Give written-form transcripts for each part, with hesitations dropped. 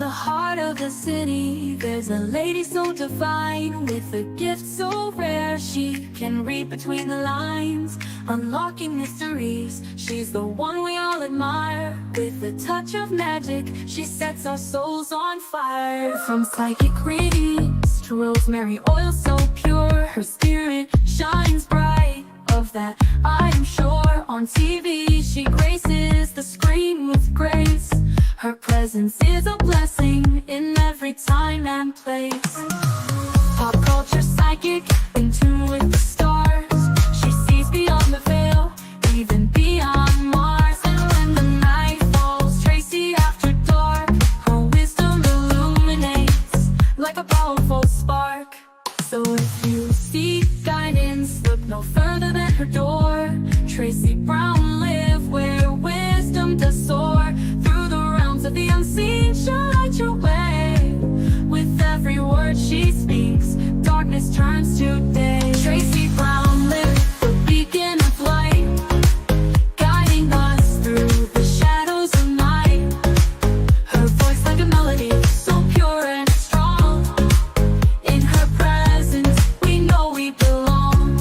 the heart of the city, there's a lady so divine, with a gift so rare. She can read between the lines, unlocking mysteries. She's the one we all admire. With a touch of magic, she sets our souls on fire. From psychic readings to rosemary oil so pure, her spirit shines bright. Of that I am sure. On TV she graces the screen with grace. Her presence is a blessing in every time and place. Pop culture psychic, in tune with the stars. She sees beyond the veil, even beyond Mars. And when the night falls, Tracy after dark, her wisdom illuminates like a powerful spark. So if you seek guidance, look no further than her door. Tracy Brown live where wisdom does soar. Through the realms of the unseen, she'll light your way. With every word she speaks, darkness turns to day. Tracy Brown live, the beacon of light, guiding us through the shadows of night. Her voice like a melody, so pure and strong. In her presence, we know we belong.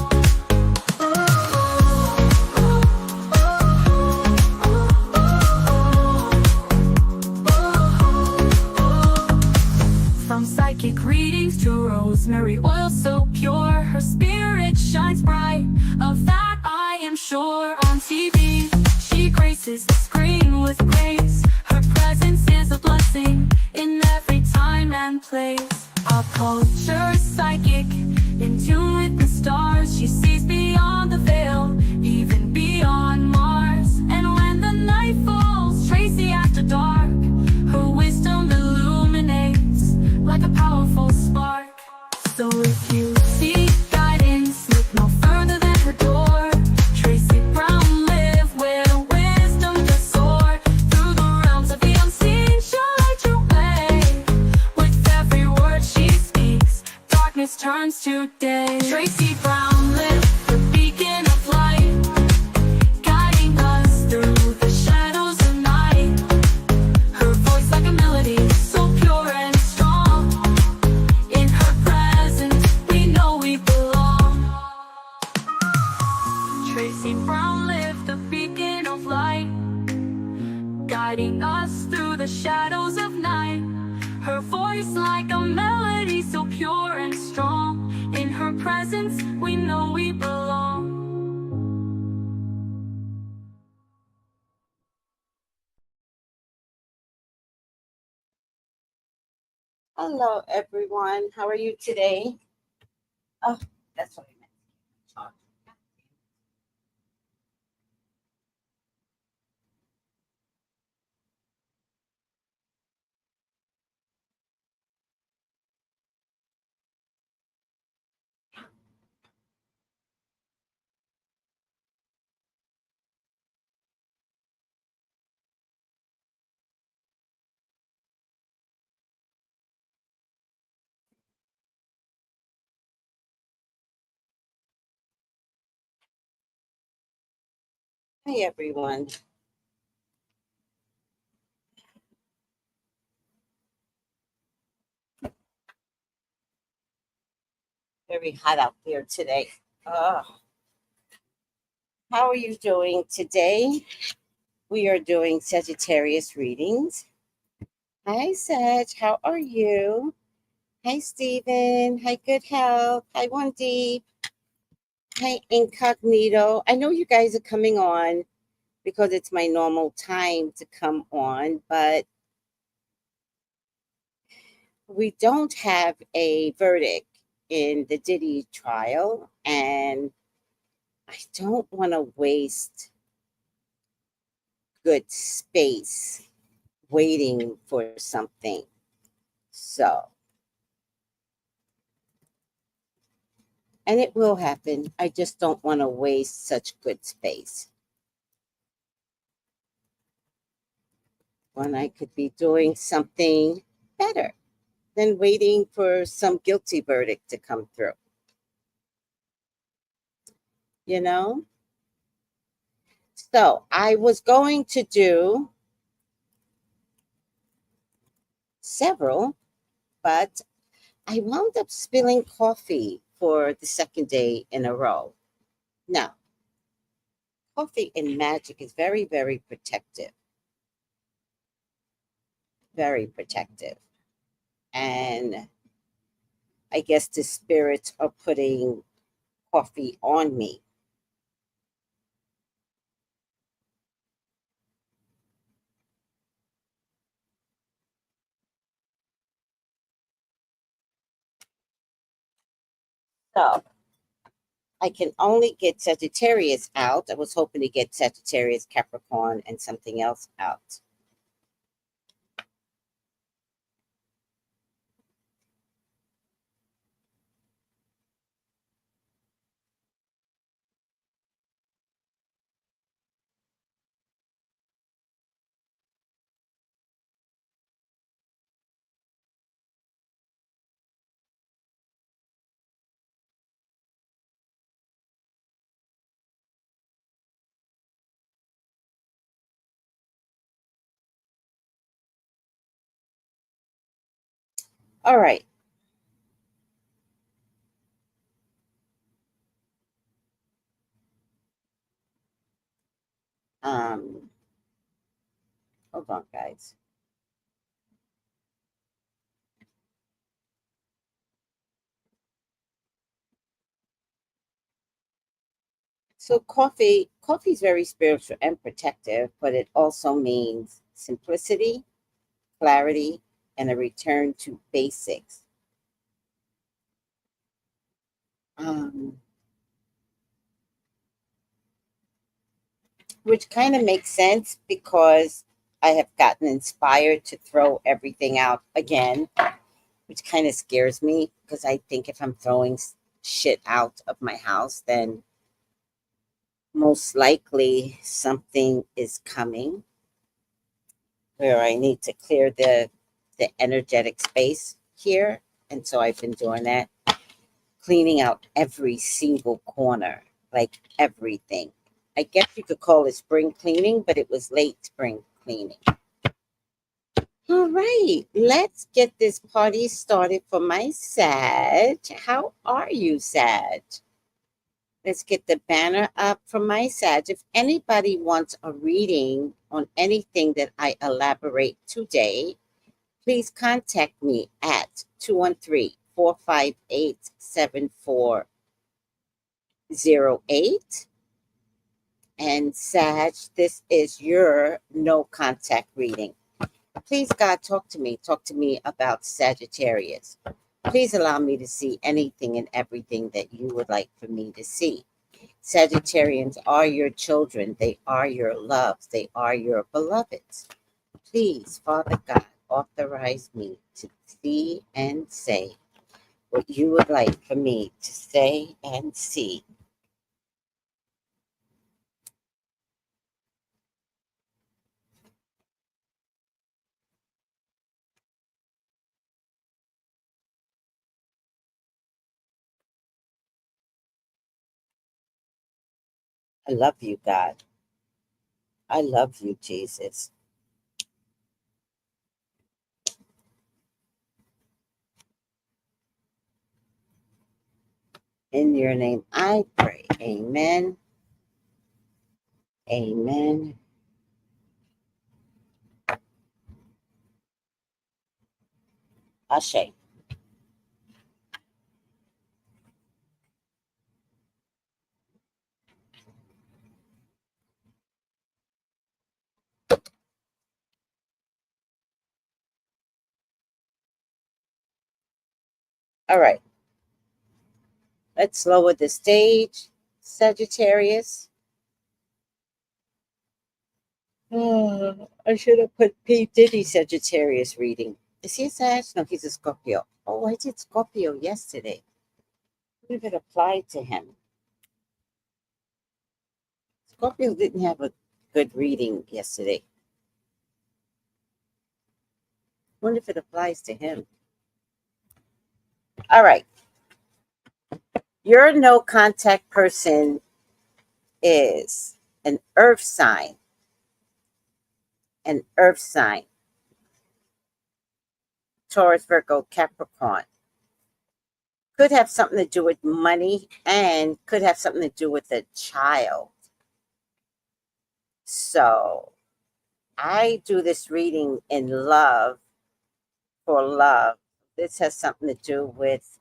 From psychic readings to rosemary oil so pure, her spirit shines bright. Of that I am sure. On TV, she graces the screen with grace. Her presence is a blessing in every time and place. Pop culture psychic, in tune with the stars. She sees beyond the veil, even beyond Mars. And when the night falls, Tracy after dark, her wisdom illuminates like a powerful spark. So if you seek guidance, look no further than her door. Tracy Brown live where wisdom does soar. Through the realms of the unseen, she'll light your way. With every word she speaks, darkness turns to day. Tracy Brown live, the beacon of light, guiding us through the shadows of night. Her voice like a melody, so pure and strong. In her presence, we know we belong. Tracy Brown live, the beacon of light, guiding us through the shadows of night. Her voice like a melody, so pure and strong. In her presence, we know we belong. Hello, everyone. How are you today? Oh, that's what I meant. Hi, everyone. Very hot out there today. Oh, how are you doing today? We are doing Sagittarius readings. Hi, Sag. How are you? Hi, Stephen. Hi, Good Health. Hi, One Deep. Hi, Incognito. I know you guys are coming on because it's my normal time to come on, but we don't have a verdict in the Diddy trial, and I don't want to waste good space waiting for something. So, and it will happen. I just don't want to waste such good space when I could be doing something better than waiting for some guilty verdict to come through. You know? So I was going to do several, but I wound up spilling coffee for the second day in a row. Now, coffee in magic is very, very protective, very protective. And I guess the spirits are putting coffee on me. So I can only get Sagittarius out. I was hoping to get Sagittarius, Capricorn, and something else out. All right. Um, Hold on, guys. So coffee is very spiritual and protective, but it also means simplicity, clarity, and a return to basics. Um, which kind of makes sense because I have gotten inspired to throw everything out again, which kind of scares me because I think if I'm throwing shit out of my house, then most likely something is coming where I need to clear the energetic space here. And so I've been doing that, cleaning out every single corner, like everything. I guess you could call it spring cleaning, but it was late spring cleaning. All right, let's get this party started for my Sag. How are you, Sag? Let's get the banner up for my Sag. If anybody wants a reading on anything that I elaborate today, please contact me at 213-458-7408. And Sag, this is your no contact reading. Please, God, talk to me. Talk to me about Sagittarius. Please allow me to see anything and everything that you would like for me to see. Sagittarians are your children. They are your loves. They are your beloveds. Please, Father God, authorize me to see and say what you would like for me to say and see. I love you, God. I love you, Jesus. In your name I pray. Amen. Amen. Ashe. All right. Let's lower the stage, Sagittarius. Oh, I should have put P. Diddy Sagittarius reading. Is he a Sag? No, he's a Scorpio. Oh, I did Scorpio yesterday. What if it applied to him? Scorpio didn't have a good reading yesterday. Wonder if it applies to him. All right. Your no contact person is an earth sign. An earth sign. Taurus, Virgo, Capricorn. Could have something to do with money and could have something to do with a child. So I do this reading in love for love. This has something to do with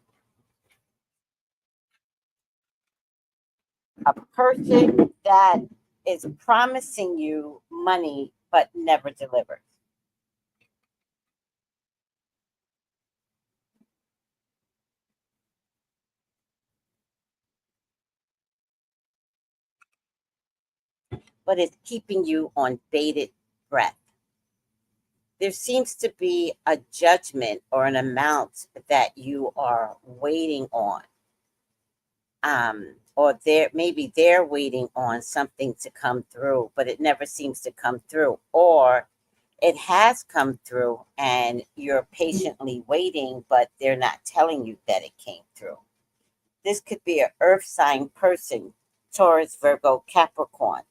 a person that is promising you money but never delivers. But it's keeping you on bated breath. There seems to be a judgment or an amount that you are waiting on. Or maybe they're waiting on something to come through, but it never seems to come through. Or it has come through and you're patiently waiting, but they're not telling you that it came through. This could be an earth sign person, Taurus, Virgo, Capricorn,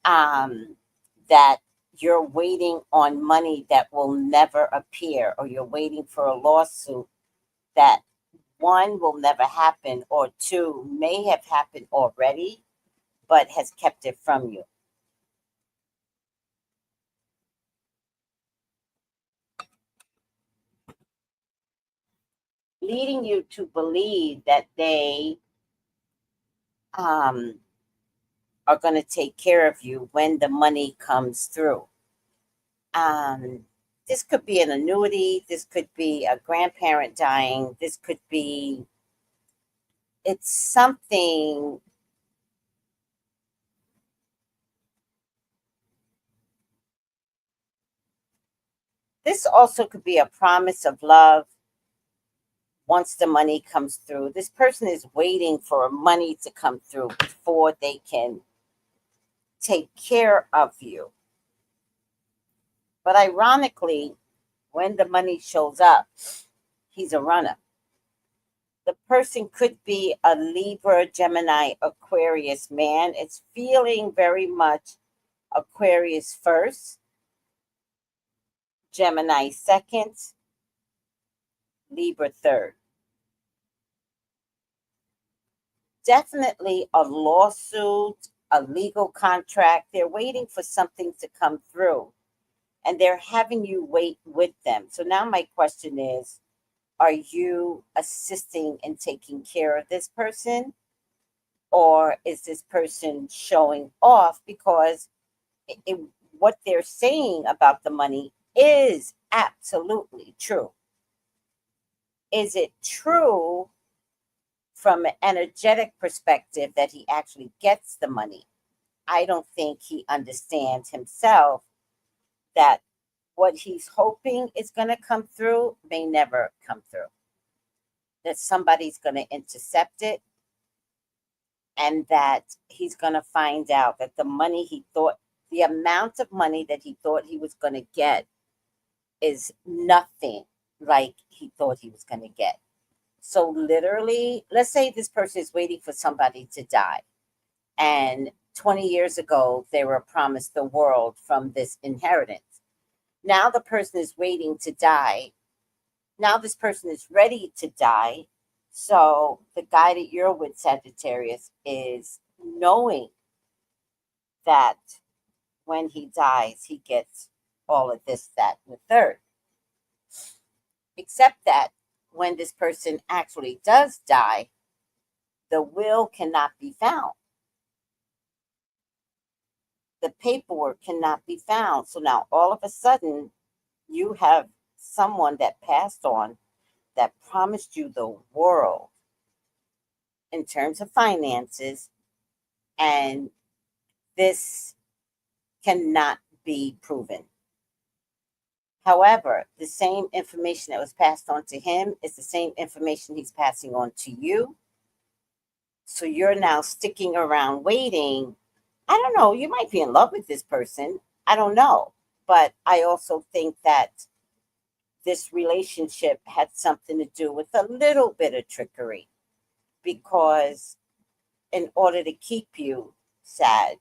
that you're waiting on money that will never appear, or you're waiting for a lawsuit that one will never happen, or two may have happened already, but has kept it from you. Leading you to believe that they um, are going to take care of you when the money comes through. Um, this could be an annuity. This could be a grandparent dying. This could be, it's something. This also could be a promise of love once the money comes through. This person is waiting for money to come through before they can take care of you. But ironically, when the money shows up, he's a runner. The person could be a Libra, Gemini, Aquarius man. It's feeling very much Aquarius first, Gemini second, Libra third. Definitely a lawsuit, a legal contract. They're waiting for something to come through and they're having you wait with them. So now my question is, are you assisting in taking care of this person? Or is this person showing off because it, what they're saying about the money is absolutely true? Is it true from an energetic perspective that he actually gets the money? I don't think he understands himself that what he's hoping is going to come through may never come through. That somebody's going to intercept it, and that he's going to find out that the money he thought, the amount of money that he thought he was going to get is nothing like he thought he was going to get. So literally, let's say this person is waiting for somebody to die. And 20 years ago, they were promised the world from this inheritance. Now the person is waiting to die. Now this person is ready to die. So the guy that you're with, Sagittarius, is knowing that when he dies, he gets all of this, that, and the third. Except that when this person actually does die, the will cannot be found. The paperwork cannot be found. So now all of a sudden, you have someone that passed on that promised you the world in terms of finances, and this cannot be proven. However, the same information that was passed on to him is the same information he's passing on to you. So you're now sticking around waiting. I don't know, you might be in love with this person. I don't know. But I also think that this relationship had something to do with a little bit of trickery, because in order to keep you, Sag,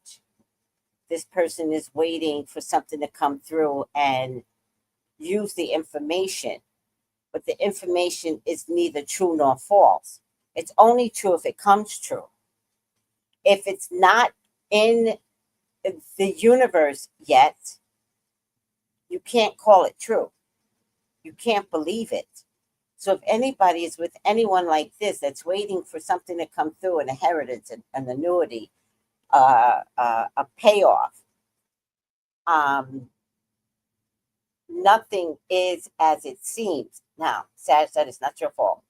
this person is waiting for something to come through and use the information but the information is neither true nor false. It's only true if it comes true. If it's not in the universe yet, you can't call it true. You can't believe it. So if anybody is with anyone like this that's waiting for something to come through, an inheritance, an annuity, a payoff, um, nothing is as it seems. Now, Sag said it's not your fault,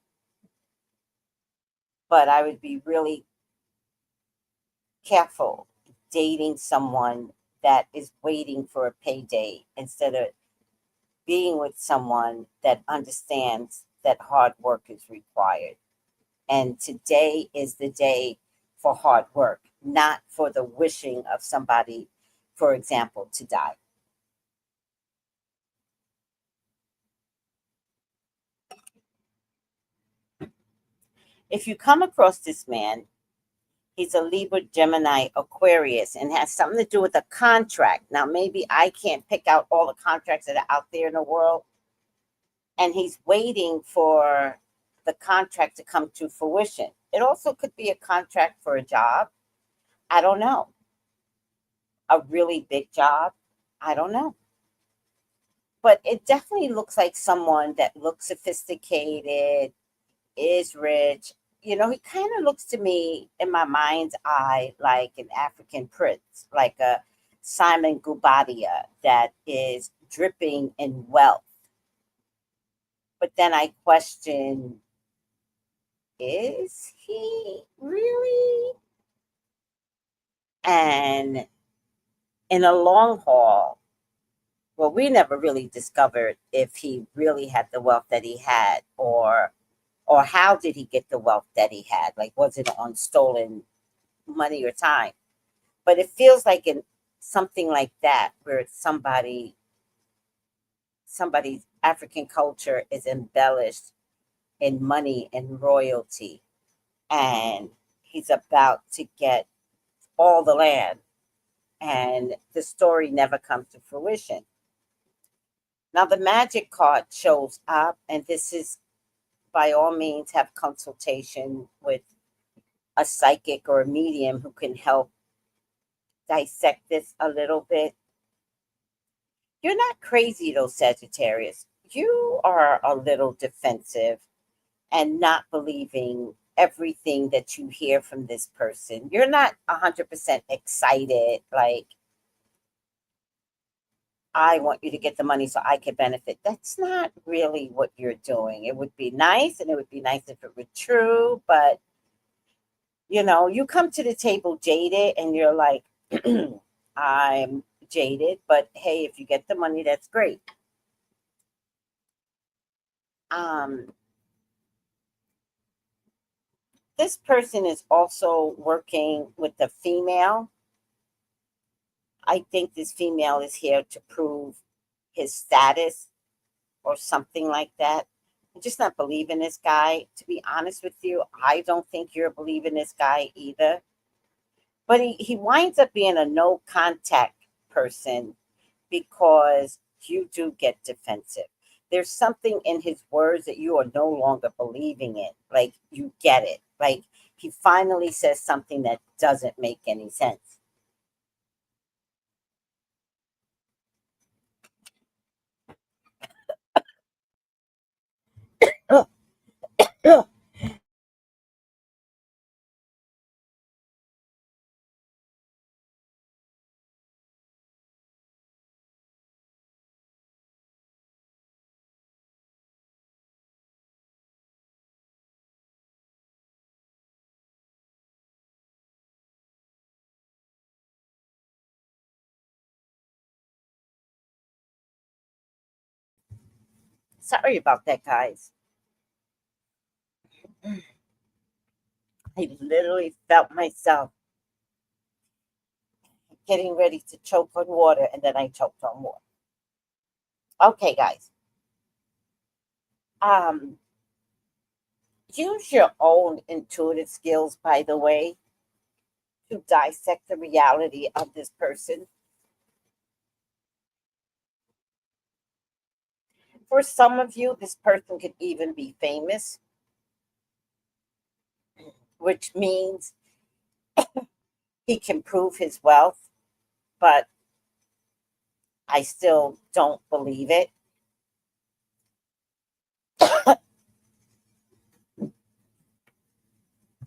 but I would be really careful dating someone that is waiting for a payday instead of being with someone that understands that hard work is required. And today is the day for hard work, not for the wishing of somebody, for example, to die. If you come across this man, he's a Libra, Gemini, Aquarius, and has something to do with a contract. Now, maybe I can't pick out all the contracts that are out there in the world, and he's waiting for the contract to come to fruition. It also could be a contract for a job. I don't know. A really big job. I don't know. But it definitely looks like someone that looks sophisticated, is rich. You know, he kind of looks to me in my mind's eye like an African prince, like a Simon Gubadia that is dripping in wealth. But then I question, is he really? And in a long haul, well, we never really discovered if he really had the wealth that he had, or how did he get the wealth that he had? Like, was it on stolen money or time? But it feels like in something like that, where it's somebody's African culture is embellished in money and royalty, and he's about to get all the land, and the story never comes to fruition. Now, the magic card shows up, and this is by all means have consultation with a psychic or a medium who can help dissect this a little bit. You're not crazy though, Sagittarius. You are a little defensive and not believing everything that you hear from this person. You're not 100% excited, like, I want you to get the money so I can benefit. That's not really what you're doing. It would be nice, and it would be nice if it were true, but you come to the table jaded and you're like, I'm jaded, but hey, if you get the money, that's great. Um, this person is also working with the female. I think this female is here to prove his status or something like that. I'm just not believing this guy. To be honest with you, I don't think you're believing this guy either. But he winds up being a no contact person because you do get defensive. There's something in his words that you are no longer believing in. Like, you get it. Like, he finally says something that doesn't make any sense. Ugh, ugh. Sorry about that, guys. I literally felt myself getting ready to choke on water, and then I choked on water. Okay, guys. Um, use your own intuitive skills, by the way, to dissect the reality of this person. For some of you, this person could even be famous, which means he can prove his wealth, but I still don't believe it.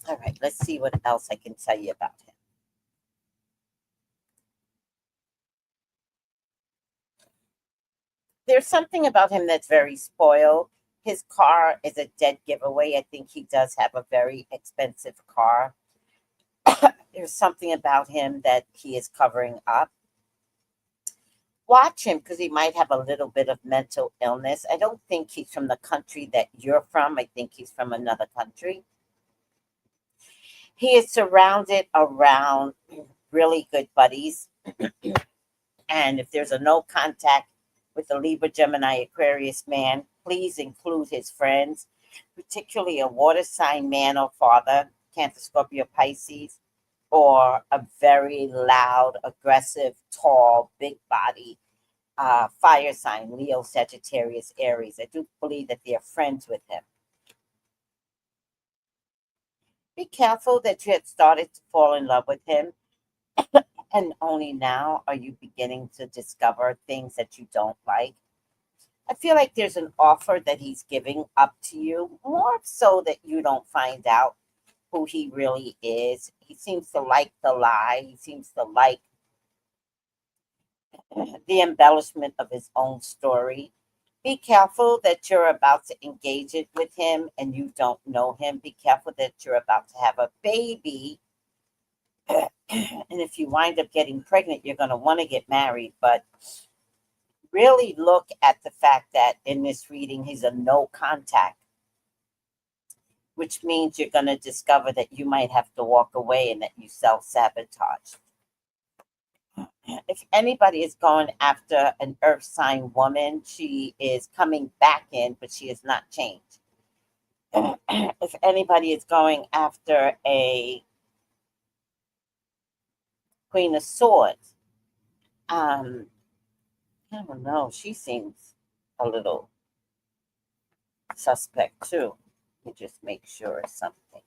All right, let's see what else I can tell you about him. There's something about him that's very spoiled. His car is a dead giveaway. I think he does have a very expensive car. There's something about him that he is covering up. Watch him because he might have a little bit of mental illness. I don't think he's from the country that you're from. I think he's from another country. He is surrounded around really good buddies. And if there's a no contact with the Libra, Gemini, Aquarius man, please include his friends, particularly a water sign man or father, Cancer, Scorpio, Pisces, or a very loud, aggressive, tall, big body fire sign, Leo, Sagittarius, Aries. I do believe that they are friends with him. Be careful that you had started to fall in love with him, and only now are you beginning to discover things that you don't like. I feel like there's an offer that he's giving up to you, more so that you don't find out who he really is. He seems to like the lie. He seems to like the embellishment of his own story. Be careful that you're about to engage it with him and you don't know him. Be careful that you're about to have a baby. And if you wind up getting pregnant, you're going to want to get married. But really look at the fact that in this reading, he's a no contact, which means you're going to discover that you might have to walk away and that you self sabotage. If anybody is going after an earth sign woman, she is coming back in, but she has not changed. If anybody is going after a Queen of Swords, I don't know, she seems a little suspect too. Let me just make sure of something.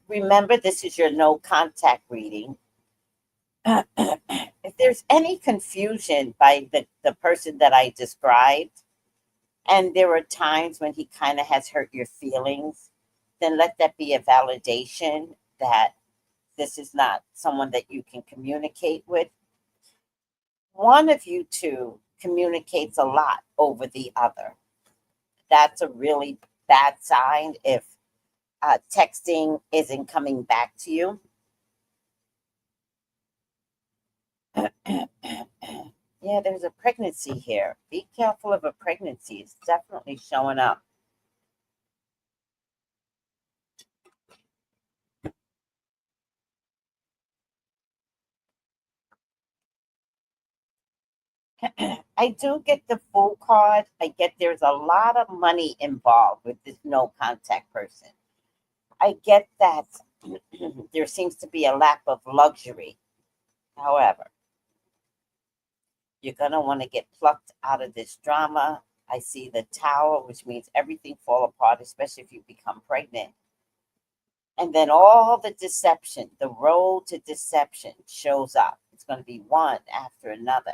Remember, this is your no contact reading. If there's any confusion by the person that I described, and there are times when he kind of has hurt your feelings, then let that be a validation that this is not someone that you can communicate with. One of you two communicates a lot over the other. That's a really bad sign if texting isn't coming back to you. Yeah, there's a pregnancy here. Be careful of a pregnancy. It's definitely showing up. I do get the full card. I get there's a lot of money involved with this no contact person. I get that there seems to be a lack of luxury. However, you're going to want to get plucked out of this drama. I see the tower, which means everything fall apart, especially if you become pregnant. And then all the deception, the road to deception shows up. It's going to be one after another,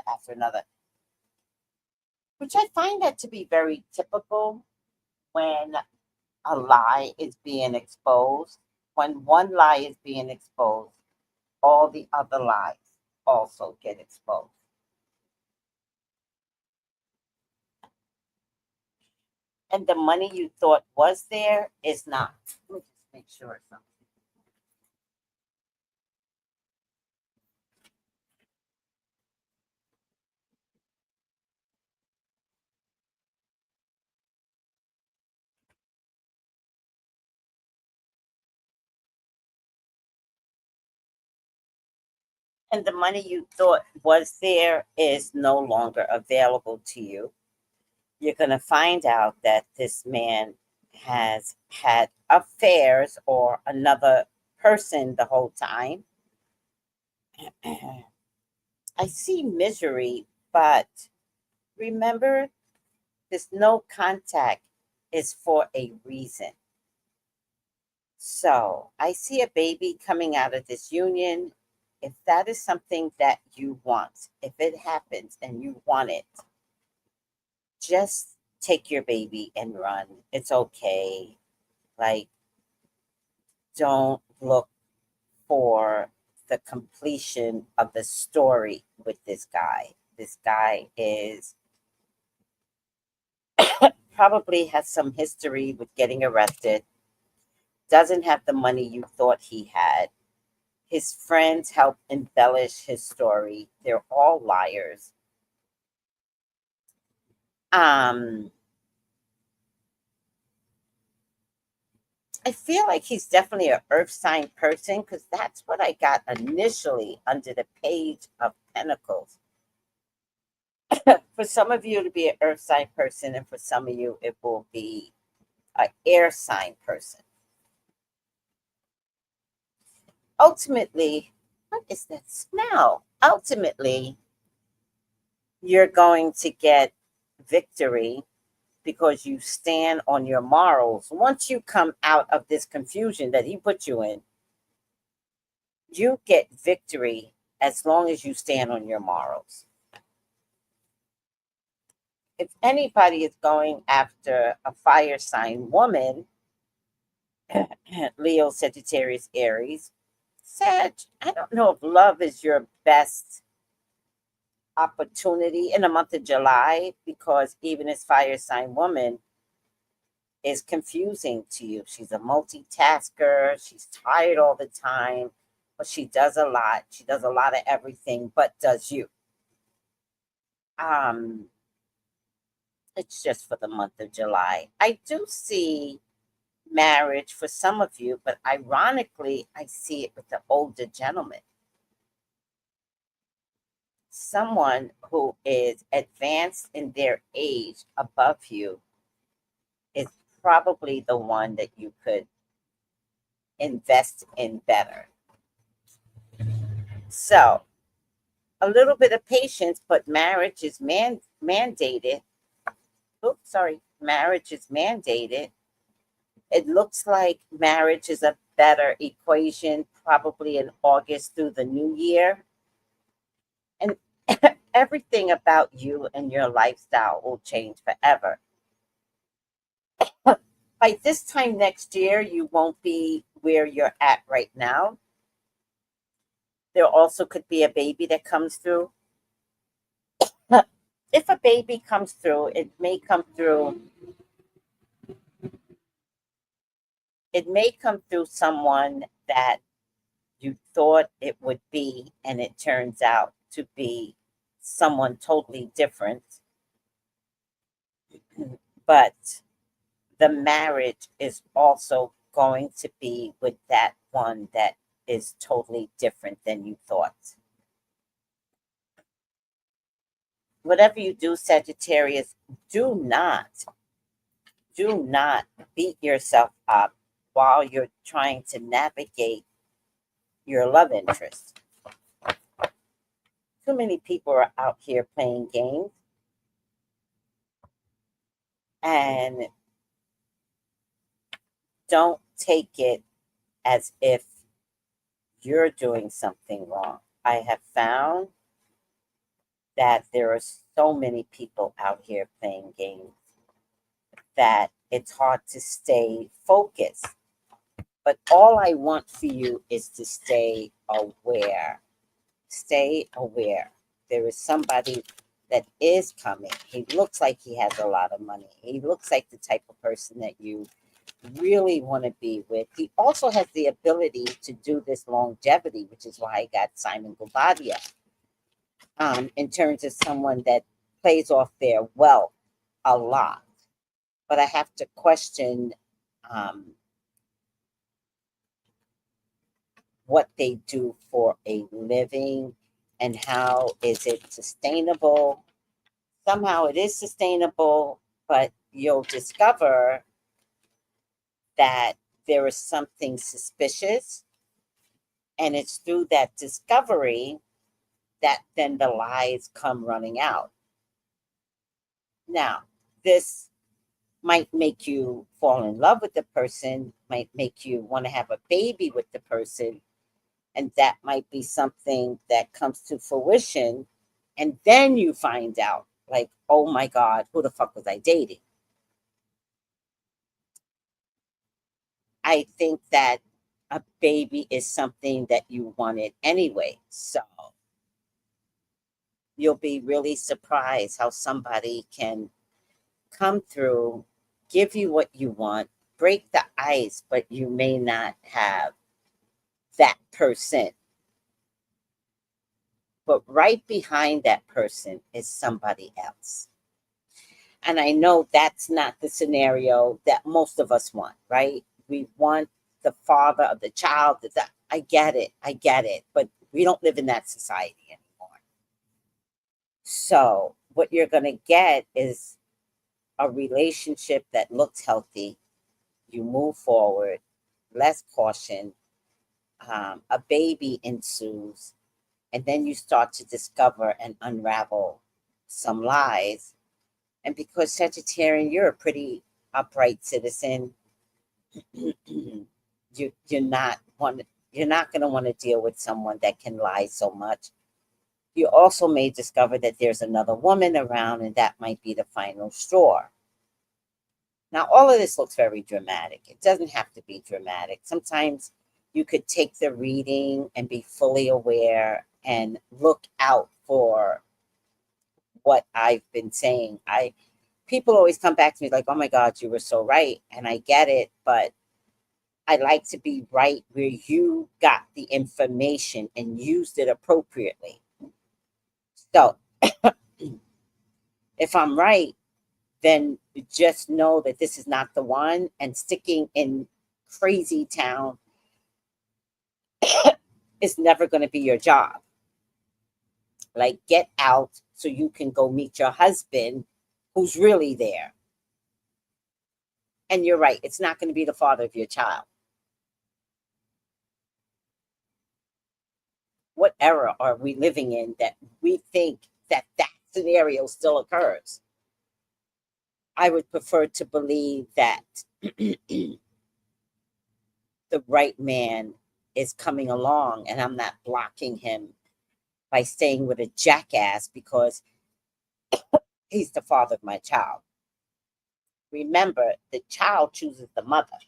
which I find that to be very typical when a lie is being exposed. When one lie is being exposed, all the other lies also get exposed. And the money you thought was there is not. Let me just make sure something. And the money you thought was there is no longer available to you. You're going to find out that this man has had affairs or another person the whole time. I see misery, but remember, this no contact is for a reason. So I see a baby coming out of this union. If that is something that you want, if it happens and you want it, just take your baby and run. It's okay. Like, don't look for the completion of the story with this guy. This guy is probably has some history with getting arrested, doesn't have the money you thought he had. His friends help embellish his story. They're all liars. Um, I feel like he's definitely an earth sign person because that's what I got initially under the Page of Pentacles. For some of you, to be an earth sign person, and for some of you, it will be an air sign person. Ultimately, what is that smell? Ultimately, you're going to get victory because you stand on your morals. Once you come out of this confusion that he put you in, you get victory as long as you stand on your morals. If anybody is going after a fire sign woman, Leo, Sagittarius, Aries, Sag, I don't know if love is your best opportunity in the month of July because even as fire sign woman is confusing to you. She's a multitasker. She's tired all the time, but she does a lot. She does a lot of everything, but does you. Um, it's just for the month of July. I do see marriage for some of you, but ironically, I see it with the older gentleman. Someone who is advanced in their age above you is probably the one that you could invest in better. So, a little bit of patience, but marriage is mandated. Oops, sorry, marriage is mandated. It looks like marriage is a better equation probably in August through the new year. And everything about you and your lifestyle will change forever. By this time next year, you won't be where you're at right now. There also could be a baby that comes through. If a baby comes through, it may come through someone that you thought it would be, and it turns out to be someone totally different. But the marriage is also going to be with that one that is totally different than you thought. Whatever you do, Sagittarius, do not beat yourself up while you're trying to navigate your love interest. Too many people are out here playing games, and don't take it as if you're doing something wrong. I have found that there are so many people out here playing games that it's hard to stay focused. But all I want for you is to stay aware. Stay aware. There is somebody that is coming. He looks like he has a lot of money. He looks like the type of person that you really want to be with. He also has the ability to do this longevity, which is why I got Simon Guobadia, in terms of someone that plays off their wealth a lot. But I have to question um, what they do for a living and how is it sustainable. Somehow it is sustainable, but you'll discover that there is something suspicious. And it's through that discovery that then the lies come running out. Now, this might make you fall in love with the person, might make you want to have a baby with the person, and that might be something that comes to fruition. And then you find out, like, oh my God, who the fuck was I dating? I think that a baby is something that you wanted anyway. So you'll be really surprised how somebody can come through, give you what you want, break the ice, but you may not have that person. But right behind that person is somebody else. And I know that's not the scenario that most of us want, right? We want the father of the child. I get it. I get it. But we don't live in that society anymore. So what you're going to get is a relationship that looks healthy. You move forward, less caution, a baby ensues, and then you start to discover and unravel some lies. And because Sagittarian, you're a pretty upright citizen, you're not one. You're not going to want to deal with someone that can lie so much. You also may discover that there's another woman around, and that might be the final straw. Now, all of this looks very dramatic. It doesn't have to be dramatic. Sometimes you could take the reading and be fully aware and look out for what I've been saying. People always come back to me like, "Oh my God, you were so right," and I get it, but I like to be right where you got the information and used it appropriately. So, if I'm right, then just know that this is not the one, and sticking in crazy town is never going to be your job. Like, get out so you can go meet your husband who's really there. And you're right, it's not going to be the father of your child. What era are we living in that we think that that scenario still occurs? I would prefer to believe that the right man is coming along and I'm not blocking him by staying with a jackass because he's the father of my child. Remember, the child chooses the mother.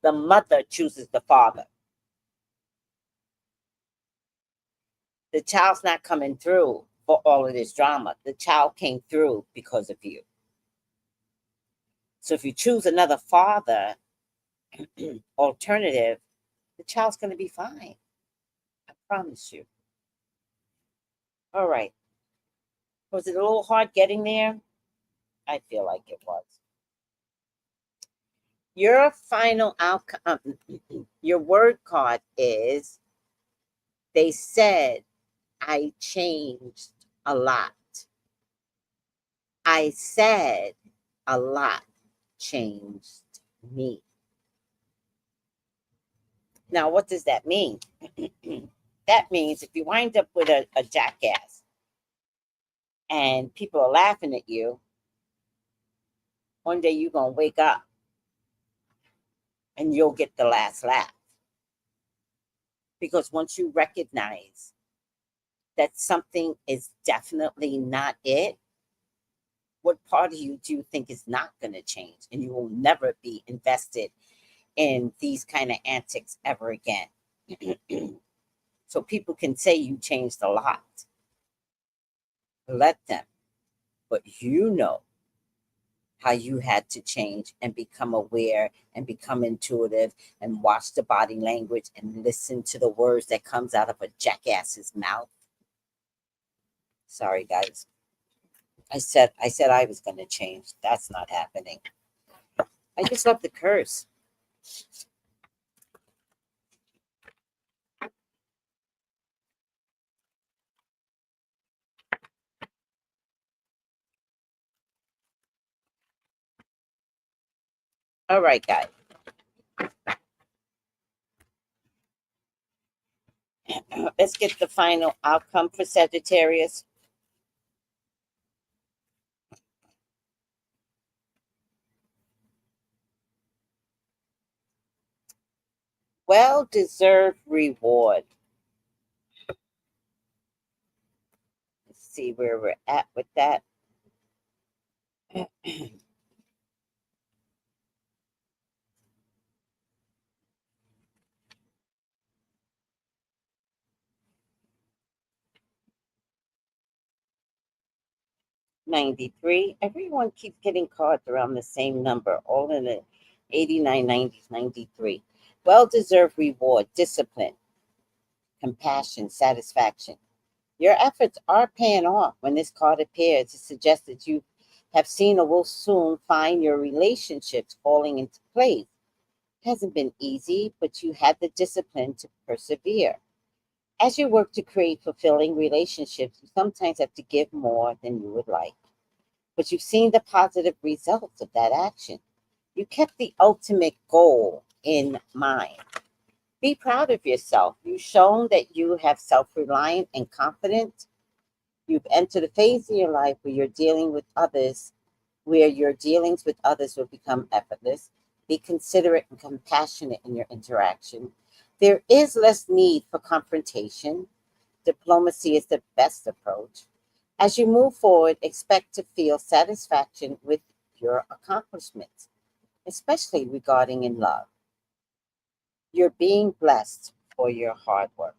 The mother chooses the father. The child's not coming through for all of this drama. The child came through because of you. So if you choose another father alternative, the child's going to be fine. I promise you. All right. Was it a little hard getting there? I feel like it was. Your final outcome, your word card is they said I changed a lot. I said a lot changed me. Now, what does that mean? That means if you wind up with a jackass and people are laughing at you, one day you're going to wake up and you'll get the last laugh. Because once you recognize that something is definitely not it, what part of you do you think is not going to change? And you will never be invested in these kind of antics ever again. So people can say you changed a lot. Let them. But you know how you had to change and become aware and become intuitive and watch the body language and listen to the words that comes out of a jackass's mouth. Sorry, guys. I said I was going to change. That's not happening. I just love the curse. All right, guys. Let's get the final outcome for Sagittarius. Well-deserved reward. Let's see where we're at with that. 93. Everyone keeps getting cards around the same number, all in the 89, 90s, 93. Well-deserved reward, discipline, compassion, satisfaction. Your efforts are paying off. When this card appears, it suggests that you have seen or will soon find your relationships falling into place. It hasn't been easy, but you had the discipline to persevere. As you work to create fulfilling relationships, you sometimes have to give more than you would like. But you've seen the positive results of that action. You kept the ultimate goal in mind. Be proud of yourself. You've shown that you have self-reliant and confident. You've entered a phase in your life where you're dealing with others, where your dealings with others will become effortless. Be considerate and compassionate in your interaction. There is less need for confrontation. Diplomacy is the best approach. As you move forward, expect to feel satisfaction with your accomplishments, especially regarding in love. You're being blessed for your hard work.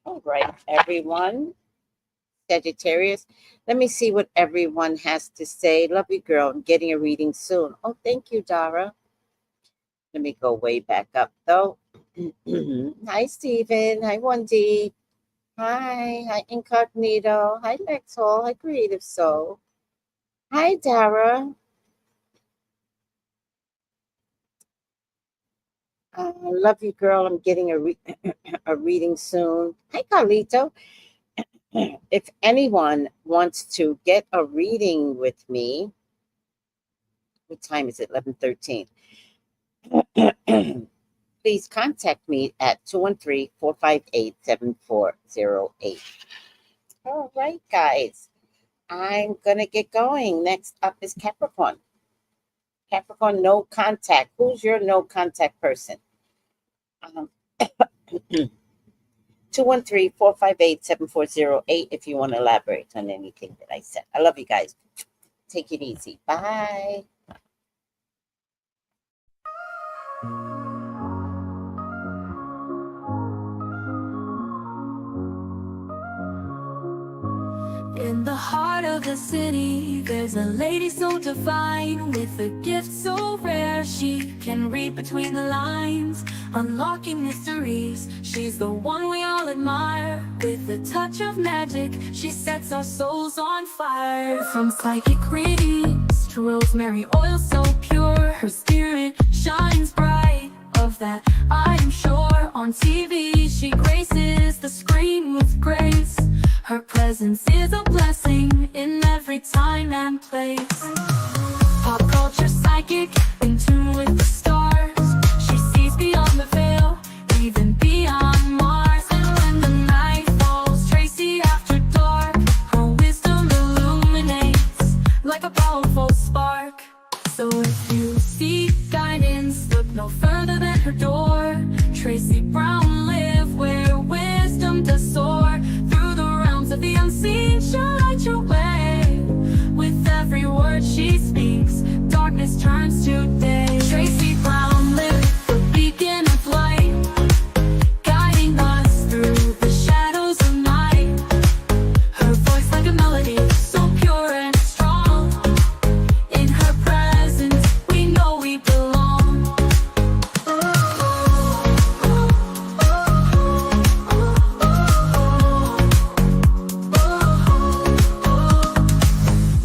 All right, everyone. Sagittarius, let me see what everyone has to say. Love you, girl. I'm getting a reading soon. Oh, thank you, Dara. Let me go way back up, though. Hi, Stephen. Hi, 1D. Hi, Incognito. Hi, Lexol. Hi, Creative Soul. Hi, Dara. Love you, girl. I'm getting a reading soon. Hi, Carlito. If anyone wants to get a reading with me, what time is it? 11:13. Please contact me at 213-458-7408. All right, guys. I'm going to get going. Next up is Capricorn. Capricorn, no contact. Who's your no contact person? 213-458-7408 if you want to elaborate on anything that I said. I love you guys. Take it easy. Bye. In the heart of the city, there's a lady so divine, with a gift so rare. She can read between the lines, unlocking mysteries. She's the one we all admire. With a touch of magic, she sets our souls on fire. From psychic readings to rosemary oil so pure, her spirit shines bright. Of that I am sure. On TV, she graces the screen with grace. Her presence is a blessing in every time and place. Pop culture psychic, in tune with the stars. She sees beyond the veil, even beyond Mars. And when the night falls, Tracy after dark, her wisdom illuminates like a powerful spark. So if you seek guidance, look no further than her door. Tracy Brown live where wisdom does soar. Through the realms of the unseen, she'll light your way. With every word she speaks, darkness turns to day. Tracy Brown live, the beacon of light, guiding us through the shadows of night. Her voice like a melody, so pure and strong. In her presence, we know we belong.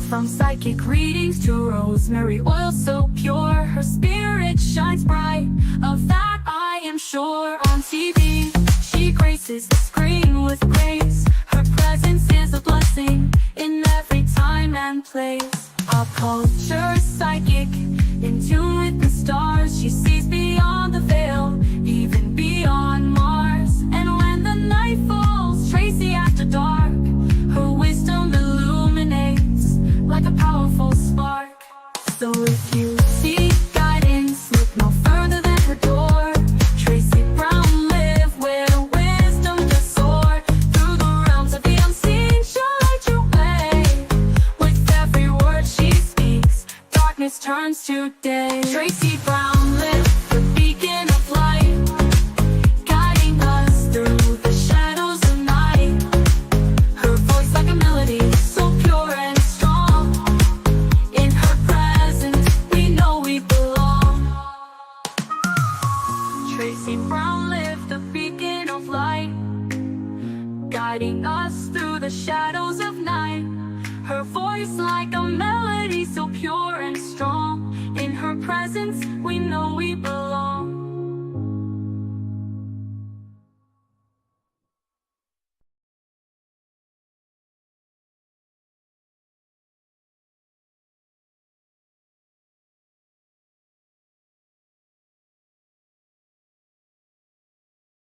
From psychic readings to rosemary oil so pure, her spirit shines bright. Of that I am sure. On TV, she graces the screen with grace. Her presence is a blessing in every time and place. Pop culture psychic, in tune shines today. Tracy Brown lit the beacon of light, guiding us through the shadows of night. Her voice like a melody, so pure and strong. In her presence, we know we belong. Tracy Brown lit the beacon of light, guiding us through the shadows of night. Her voice like a melody, so pure and strong. In her presence, we know we belong.